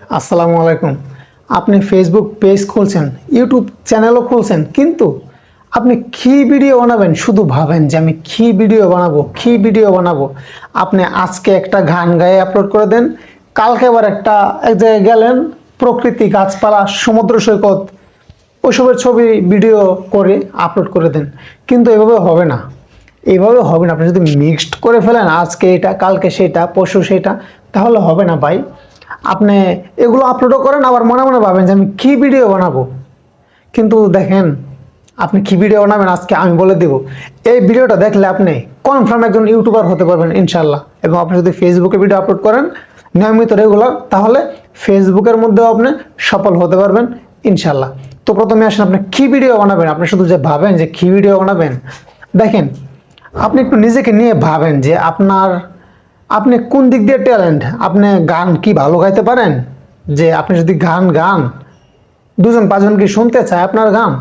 আসসালামু আলাইকুম। আপনি ফেসবুক পেজ খুলছেন, ইউটিউব চ্যানেলও খুলছেন, কিন্তু আপনি কী ভিডিও বানাবেন শুধু ভাবেন যে আমি কী ভিডিও বানাবো, কী ভিডিও বানাবো। আপনি আজকে একটা গান গায়ে আপলোড করে দেন, কালকে আবার এক জায়গায় গেলেন, প্রকৃতি, গাছপালা, সমুদ্র সৈকত, ওইসবের ছবি ভিডিও করে আপলোড করে দেন। কিন্তু এভাবে হবে না, এইভাবে হবে না। আপনি যদি মিক্সড করে ফেলেন, আজকে এটা, কালকে সেটা, পরশু সেটা, তাহলে হবে না ভাই। আপনি এগুলো আপলোডও করেন, আবার মনে মনে ভাবেন যে আমি কী ভিডিও বানাবো। কিন্তু দেখেন, আপনি কী ভিডিও বানাবেন আজকে আমি বলে দেব। এই ভিডিওটা দেখলে আপনি কনফার্ম একজন ইউটিউবার হতে পারবেন ইনশাল্লাহ। এবং আপনি যদি ফেসবুকে ভিডিও আপলোড করেন নিয়মিত, রেগুলার, তাহলে ফেসবুকের মধ্যেও আপনি সফল হতে পারবেন ইনশাল্লাহ। তো প্রথমে আসেন, আপনি কী ভিডিও বানাবেন। আপনি শুধু যে ভাবেন যে কী ভিডিও বানাবেন, দেখেন, আপনি একটু নিজেকে নিয়ে ভাবেন যে আপনি কোন দিক দিয়ে ট্যালেন্ট। আপনি গান কি ভালো গাইতে পারেন? যে আপনি যদি গান দুজন পাঁচজন কি শুনতে চায় আপনার গান,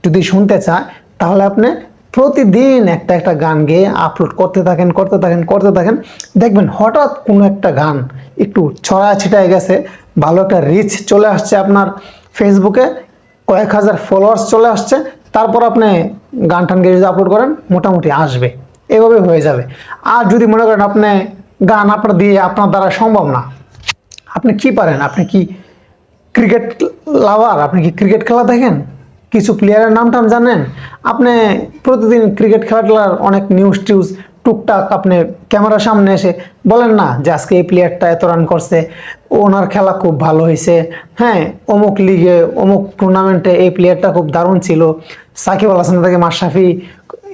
যদি শুনতে চায়, তাহলে আপনি প্রতিদিন একটা একটা গান গেয়ে আপলোড করতে থাকেন। দেখবেন হঠাৎ কোনো একটা গান একটু ছড়া ছিটায় গেছে, ভালো একটা রিচ চলে আসছে আপনার ফেসবুকে, কয়েক হাজার ফলোয়ার্স চলে আসছে। তারপর আপনি গান টান গেয়ে যদি আপলোড করেন, মোটামুটি আসবে, এভাবে হয়ে যাবে। আর যদি মনে করেন আপনি গান আপনার দ্বারা সম্ভব না, আপনি কি পারেন? আপনি কি ক্রিকেট লাভার? আপনি কি ক্রিকেট খেলা দেখেন? কিছু প্লেয়ারের নাম টাম জানেন? আপনি প্রতিদিন ক্রিকেট খেলার অনেক নিউজ টুকটাক আপনি ক্যামেরার সামনে এসে বলেন না যে আজকে এই প্লেয়ারটা এত রান করছে, ওনার খেলা খুব ভালো হয়েছে, হ্যাঁ, অমুক লিগে অমুক টুর্নামেন্টে এই প্লেয়ারটা খুব দারুণ ছিল, সাকিব আল হাসান থেকে মাশরাফি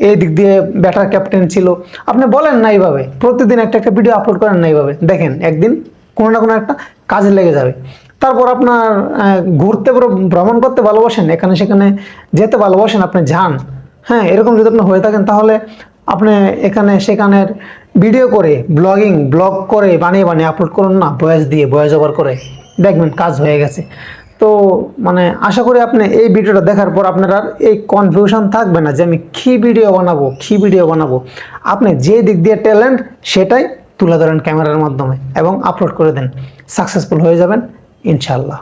এই দিক দিয়ে ব্যাটার ক্যাপ্টেন ছিল। আপনি বলেন না এইভাবে, প্রতিদিন একটা একটা ভিডিও আপলোড করেন না এইভাবে, দেখেন একদিন কোনো না কোনো একটা কাজে লেগে যাবে। তারপর আপনার ঘুরতে ভ্রমণ করতে ভালোবাসেন, এখানে সেখানে যেতে ভালোবাসেন, আপনি যান। হ্যাঁ, এরকম যদি আপনি হয়ে থাকেন, তাহলে আপনি এখানে সেখানের ভিডিও করে ব্লগ করে বানিয়ে আপলোড করুন না, ভয়েস ওভার করে, দেখবেন কাজ হয়ে গেছে। তো আশা করি আপনি এই ভিডিওটা দেখার পর আপনার আর এই কনফিউশন থাকবে না যে আমি কী ভিডিও বানাবো। আপনি যে দিক দিয়ে ট্যালেন্ট সেটাই তুলে ধরেন ক্যামেরার মাধ্যমে এবং আপলোড করে দেন, সাকসেসফুল হয়ে যাবেন ইনশাল্লাহ।